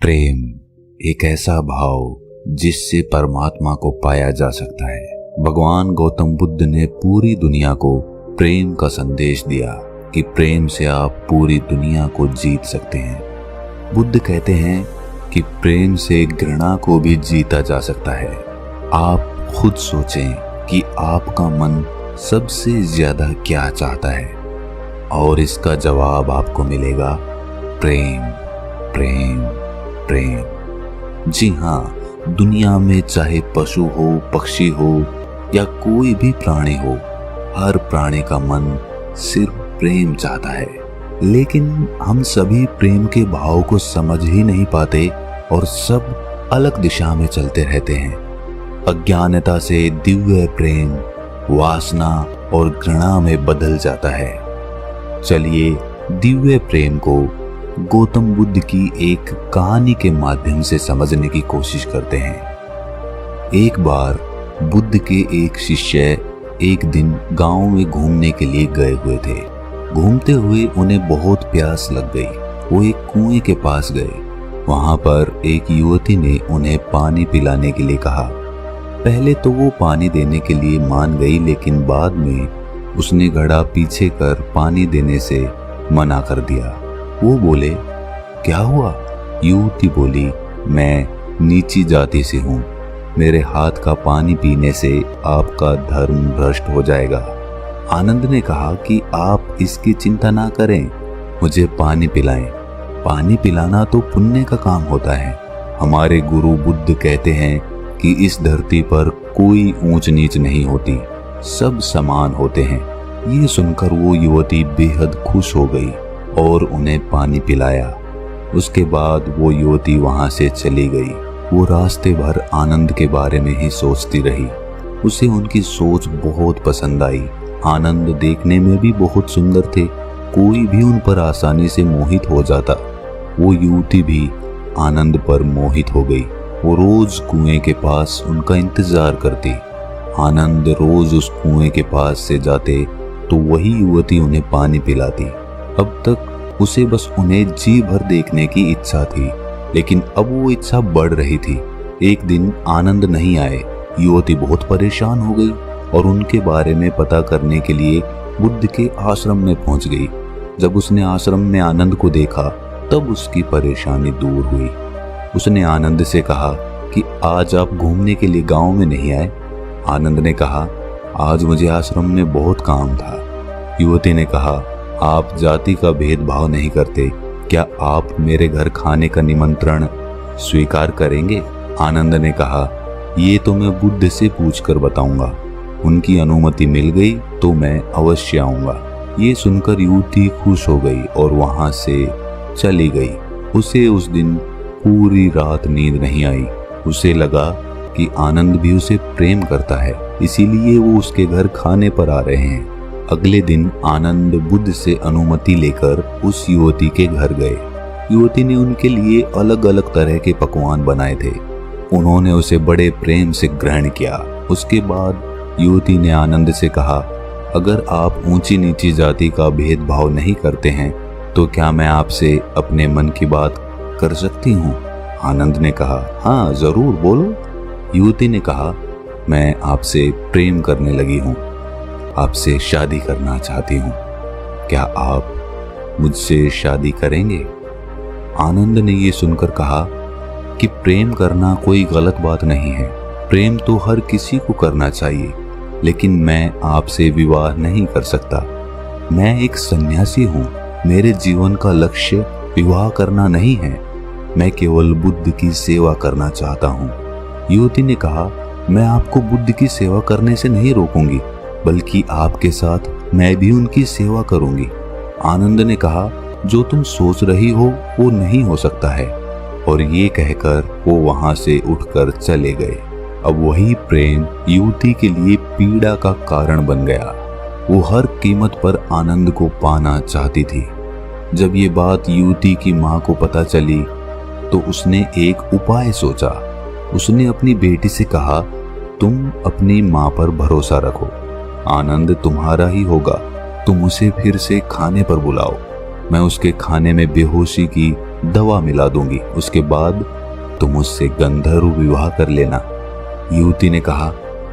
प्रेम एक ऐसा भाव जिससे परमात्मा को पाया जा सकता है। भगवान गौतम बुद्ध ने पूरी दुनिया को प्रेम का संदेश दिया कि प्रेम से आप पूरी दुनिया को जीत सकते हैं। बुद्ध कहते हैं कि प्रेम से घृणा को भी जीता जा सकता है। आप खुद सोचें कि आपका मन सबसे ज्यादा क्या चाहता है और इसका जवाब आपको मिलेगा प्रेम, प्रेम, प्रेम। जी हाँ, दुनिया में चाहे पशु हो, पक्षी हो या कोई भी प्राणी हो, हर प्राणी का मन सिर्फ प्रेम चाहता है। लेकिन हम सभी प्रेम के भाव को समझ ही नहीं पाते और सब अलग दिशा में चलते रहते हैं। अज्ञानता से दिव्य प्रेम वासना और घृणा में बदल जाता है। चलिए दिव्य प्रेम को गौतम बुद्ध की एक कहानी के माध्यम से समझने की कोशिश करते हैं। एक बार बुद्ध के एक शिष्य एक दिन गांव में घूमने के लिए गए हुए थे। घूमते हुए उन्हें बहुत प्यास लग गई। वो एक कुएं के पास गए। वहां पर एक युवती ने उन्हें पानी पिलाने के लिए कहा। पहले तो वो पानी देने के लिए मान गई, लेकिन बाद में उसने घड़ा पीछे कर पानी देने से मना कर दिया। वो बोले, क्या हुआ? युवती बोली, मैं नीची जाति से हूँ। मेरे हाथ का पानी पीने से आपका धर्म भ्रष्ट हो जाएगा। आनंद ने कहा कि आप इसकी चिंता ना करें, मुझे पानी पिलाएं। पानी पिलाना तो पुण्य का काम होता है। हमारे गुरु बुद्ध कहते हैं कि इस धरती पर कोई ऊंच नीच नहीं होती, सब समान होते हैं। ये सुनकर वो युवती बेहद खुश हो गई और उन्हें पानी पिलाया। उसके बाद वो युवती वहां से चली गई। वो रास्ते भर आनंद के बारे में ही सोचती रही। उसे उनकी सोच बहुत पसंद आई। आनंद देखने में भी बहुत सुंदर थे। कोई भी उन पर आसानी से मोहित हो जाता। वो युवती भी आनंद पर मोहित हो गई। वो रोज कुएं के पास उनका इंतजार करती। आनंद रोज उस कुएं के पास से जाते तो वही युवती उन्हें पानी पिलाती। अब तक उसे बस उन्हें जी भर देखने की इच्छा थी, लेकिन अब वो इच्छा बढ़ रही थी। एक दिन आनंद नहीं आए। युवती बहुत परेशान हो गई और उनके बारे में पता करने के लिए बुद्ध के आश्रम में पहुंच गई। जब उसने आश्रम में आनंद को देखा तब उसकी परेशानी दूर हुई। उसने आनंद से कहा कि आज आप घूमने के लिए गांव में नहीं आए। आनंद ने कहा, आज मुझे आश्रम में बहुत काम था। युवती ने कहा, आप जाति का भेदभाव नहीं करते, क्या आप मेरे घर खाने का निमंत्रण स्वीकार करेंगे? आनंद ने कहा, ये तो मैं बुद्ध से पूछकर बताऊंगा। उनकी अनुमति मिल गई तो मैं अवश्य आऊंगा। ये सुनकर युवती खुश हो गई और वहां से चली गई। उसे उस दिन पूरी रात नींद नहीं आई। उसे लगा कि आनंद भी उसे प्रेम करता है, इसीलिए वो उसके घर खाने पर आ रहे हैं। अगले दिन आनंद बुद्ध से अनुमति लेकर उस युवती के घर गए। युवती ने उनके लिए अलग अलग तरह के पकवान बनाए थे। उन्होंने उसे बड़े प्रेम से ग्रहण किया। उसके बाद युवती ने आनंद से कहा, अगर आप ऊंची नीची जाति का भेदभाव नहीं करते हैं तो क्या मैं आपसे अपने मन की बात कर सकती हूँ? आनंद ने कहा, हाँ जरूर बोलो। युवती ने कहा, मैं आपसे प्रेम करने लगी हूँ, आपसे शादी करना चाहती हूँ। क्या आप मुझसे शादी करेंगे? आनंद ने ये सुनकर कहा कि प्रेम करना कोई गलत बात नहीं है। प्रेम तो हर किसी को करना चाहिए, लेकिन मैं आपसे विवाह नहीं कर सकता। मैं एक सन्यासी हूँ। मेरे जीवन का लक्ष्य विवाह करना नहीं है। मैं केवल बुद्ध की सेवा करना चाहता हूँ। युवती ने कहा, मैं आपको बुद्ध की सेवा करने से नहीं रोकूंगी, बल्कि आपके साथ मैं भी उनकी सेवा करूंगी। आनंद ने कहा, जो तुम सोच रही हो वो नहीं हो सकता है। और ये कहकर वो वहां से उठकर चले गए। अब वही प्रेम युवती के लिए पीड़ा का कारण बन गया। वो हर कीमत पर आनंद को पाना चाहती थी। जब ये बात युवती की माँ को पता चली तो उसने एक उपाय सोचा। उसने अपनी बेटी से कहा, तुम अपनी माँ पर भरोसा रखो, आनंद तुम्हारा ही होगा। तुम उसे फिर से खाने पर बुलाओ। मैं उसके खाने में बेहोशी की दवा मिला दूंगी, उसके बाद तुम उससे गंधर्व विवाह कर लेना। युवती ने कहा,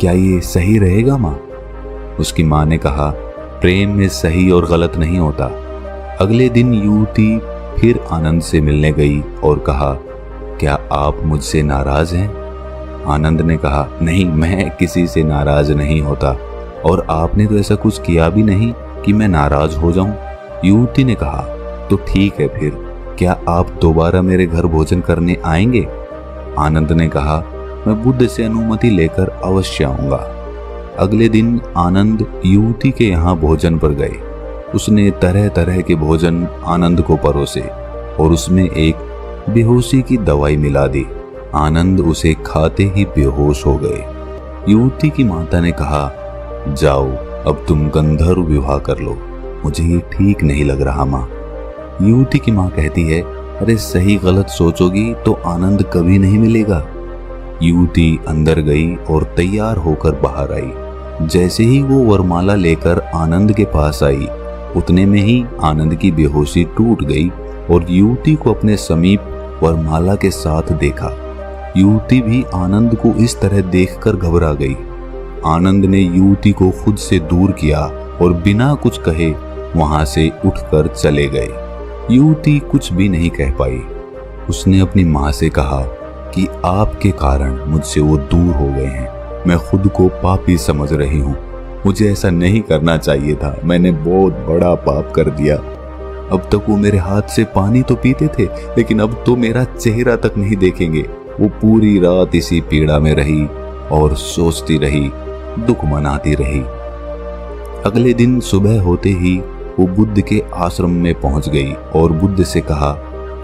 क्या ये सही रहेगा माँ? उसकी माँ ने कहा, प्रेम में सही और गलत नहीं होता। अगले दिन युवती फिर आनंद से मिलने गई और कहा, क्या आप मुझसे नाराज हैं? आनंद ने कहा, नहीं, मैं किसी से नाराज नहीं होता और आपने तो ऐसा कुछ किया भी नहीं कि मैं नाराज हो जाऊं। युवती ने कहा, तो ठीक है, फिर क्या आप दोबारा मेरे घर भोजन करने आएंगे? आनंद ने कहा, मैं बुद्ध से अनुमति लेकर अवश्य आऊंगा। अगले दिन आनंद युवती के यहाँ भोजन पर गए। उसने तरह तरह के भोजन आनंद को परोसे और उसमें एक बेहोशी की दवाई मिला दी। आनंद उसे खाते ही बेहोश हो गए। युवती की माता ने कहा, जाओ अब तुम गंधर्व विवाह कर लो, मुझे ये ठीक नहीं लग रहा माँ। युवती की माँ कहती है, अरे सही गलत सोचोगी तो आनंद कभी नहीं मिलेगा। युवती अंदर गई और तैयार होकर बाहर आई। जैसे ही वो वरमाला लेकर आनंद के पास आई, उतने में ही आनंद की बेहोशी टूट गई और युवती को अपने समीप वरमाला के साथ देखा। युवती भी आनंद को इस तरह देखकर घबरा गई। आनंद ने युवती को खुद से दूर किया और बिना कुछ कहे वहां से उठकर चले गए। युवती कुछ भी नहीं कह पाई। उसने अपनी माँ से कहा कि आपके कारण मुझसे वो दूर हो गए हैं। मैं खुद को पापी समझ रही हूँ। मुझे ऐसा नहीं करना चाहिए था। मैंने बहुत बड़ा पाप कर दिया। अब तक वो मेरे हाथ से पानी तो पीते थे, लेकिन अब तो मेरा चेहरा तक नहीं देखेंगे। वो पूरी रात इसी पीड़ा में रही और सोचती रही, दुख मनाती रही। अगले दिन सुबह होते ही वो बुद्ध के आश्रम में पहुंच गई और बुद्ध से कहा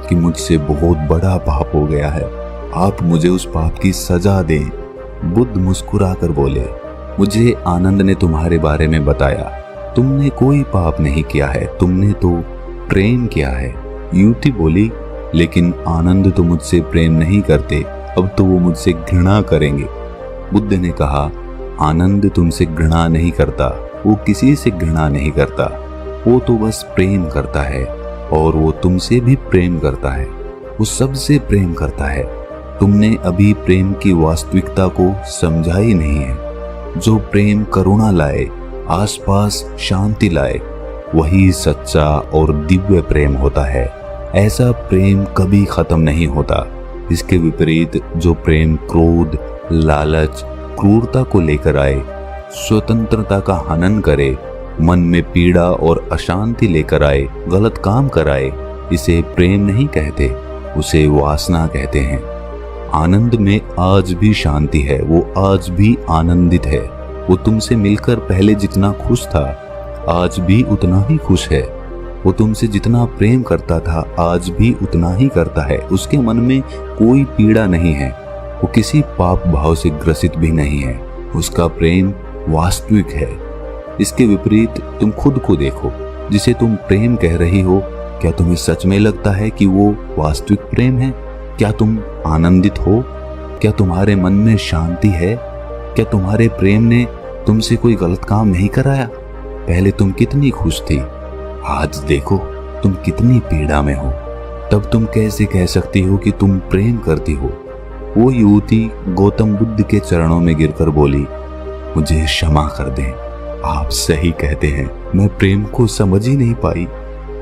कि मुझसे बहुत बड़ा पाप हो गया है, आप मुझे उस पाप की सजा दें। बुद्ध मुस्कुराकर बोले, मुझे आनंद ने तुम्हारे बारे में बताया, तुमने कोई पाप नहीं किया है, तुमने तो प्रेम किया है। युवती बोली, लेकिन आनंद तो मुझसे प्रेम नहीं करते, अब तो वो मुझसे घृणा करेंगे। बुद्ध ने कहा, आनंद तुमसे घृणा नहीं करता, वो किसी से घृणा नहीं करता, वो तो बस प्रेम करता है और वो तुमसे भी प्रेम करता है, वो सबसे प्रेम करता है। तुमने अभी प्रेम की वास्तविकता को समझा ही नहीं है। जो प्रेम करुणा लाए, आसपास शांति लाए, वही सच्चा और दिव्य प्रेम होता है। ऐसा प्रेम कभी खत्म नहीं होता। इसके विपरीत जो प्रेम क्रोध, लालच, क्रूरता को लेकर आए, स्वतंत्रता का हनन करे, मन में पीड़ा और अशांति लेकर आए, गलत काम कराए, इसे प्रेम नहीं कहते, उसे वासना कहते हैं। आनंद में आज भी शांति है, वो आज भी आनंदित है। वो तुमसे मिलकर पहले जितना खुश था, आज भी उतना ही खुश है। वो तुमसे जितना प्रेम करता था, आज भी उतना ही करता है। उसके मन में कोई पीड़ा नहीं है, वो किसी पाप भाव से ग्रसित भी नहीं है। उसका प्रेम वास्तविक है। इसके विपरीत तुम खुद को देखो, जिसे तुम प्रेम कह रही हो, क्या तुम्हें सच में लगता है कि वो वास्तविक प्रेम है? क्या तुम आनंदित हो? क्या तुम्हारे मन में शांति है? क्या तुम्हारे प्रेम ने तुमसे कोई गलत काम नहीं कराया? पहले तुम कितनी खुश थी, आज देखो तुम कितनी पीड़ा में हो। तब तुम कैसे कह सकती हो कि तुम प्रेम करती हो? वो युवती गौतम बुद्ध के चरणों में गिरकर बोली, मुझे क्षमा कर दें, आप सही कहते हैं, मैं प्रेम को समझ ही नहीं पाई।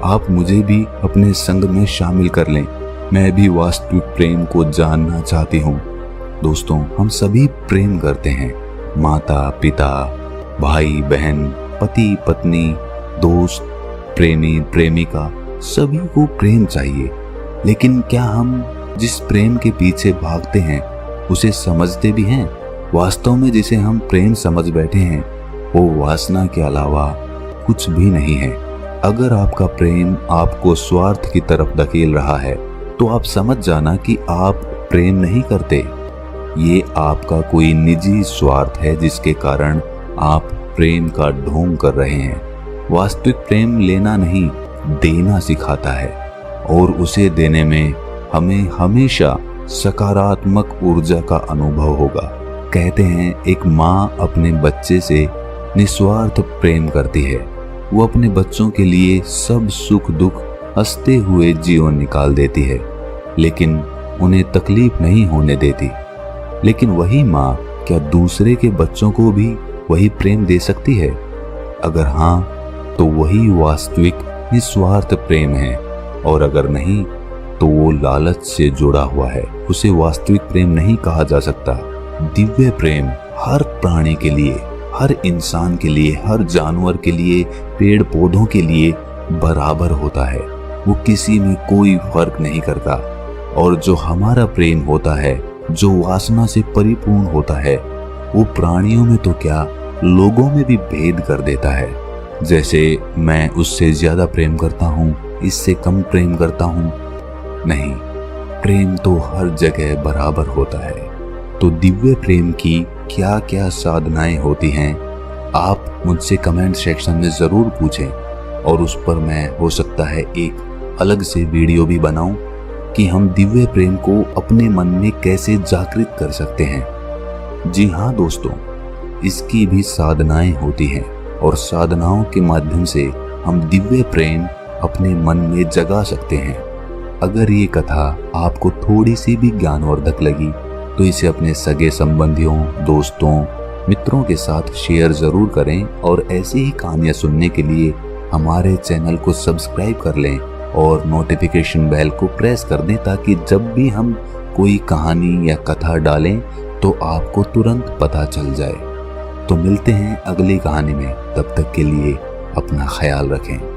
आप मुझे भी अपने संग में शामिल कर लें, मैं भी वास्तविक प्रेम को जानना चाहती हूँ। दोस्तों, हम सभी प्रेम करते हैं। माता पिता, भाई बहन, पति पत्नी, दोस्त, प्रेमी प्रेमिका, सभी को प्रेम चाहिए। लेकिन क्या हम जिस प्रेम के पीछे भागते हैं उसे समझते भी हैं? वास्तव में जिसे हम प्रेम समझ बैठे हैं वो वासना के अलावा कुछ भी नहीं है। अगर आपका प्रेम आपको स्वार्थ की तरफ धकेल रहा है तो आप समझ जाना कि आप प्रेम नहीं करते। ये आपका कोई निजी स्वार्थ है जिसके कारण आप प्रेम का ढोंग कर रहे हैं। वास्तविक प्रेम लेना नहीं, देना सिखाता है और उसे देने में हमें हमेशा सकारात्मक ऊर्जा का अनुभव होगा। कहते हैं एक माँ अपने बच्चे से निस्वार्थ प्रेम करती है। वो अपने बच्चों के लिए सब सुख दुख हंसते हुए जीवन निकाल देती है, लेकिन उन्हें तकलीफ नहीं होने देती। लेकिन वही माँ क्या दूसरे के बच्चों को भी वही प्रेम दे सकती है? अगर हाँ, तो वही वास्तविक निस्वार्थ प्रेम है, और अगर नहीं तो वो लालच से जुड़ा हुआ है। उसे वास्तविक प्रेम नहीं कहा जा सकता। दिव्य प्रेम हर प्राणी के लिए, हर इंसान के लिए, हर जानवर के लिए, पेड़ पौधों के लिए बराबर होता है। वो किसी में कोई फर्क नहीं करता। और जो हमारा प्रेम होता है, जो वासना से परिपूर्ण होता है, वो प्राणियों में तो क्या, लोगों में भी भेद कर देता है। जैसे मैं उससे ज्यादा प्रेम करता हूँ, इससे कम प्रेम करता हूँ, नहीं, प्रेम तो हर जगह बराबर होता है। तो दिव्य प्रेम की क्या क्या साधनाएं होती हैं, आप मुझसे कमेंट सेक्शन में जरूर पूछें, और उस पर मैं हो सकता है एक अलग से वीडियो भी बनाऊं कि हम दिव्य प्रेम को अपने मन में कैसे जागृत कर सकते हैं। जी हाँ दोस्तों, इसकी भी साधनाएं होती हैं, और साधनाओं के माध्यम से हम दिव्य प्रेम अपने मन में जगा सकते हैं। अगर ये कथा आपको थोड़ी सी भी ज्ञानवर्धक लगी तो इसे अपने सगे संबंधियों, दोस्तों, मित्रों के साथ शेयर जरूर करें, और ऐसी ही कहानियां सुनने के लिए हमारे चैनल को सब्सक्राइब कर लें और नोटिफिकेशन बेल को प्रेस कर दें, ताकि जब भी हम कोई कहानी या कथा डालें तो आपको तुरंत पता चल जाए। तो मिलते हैं अगली कहानी में, तब तक के लिए अपना ख्याल रखें।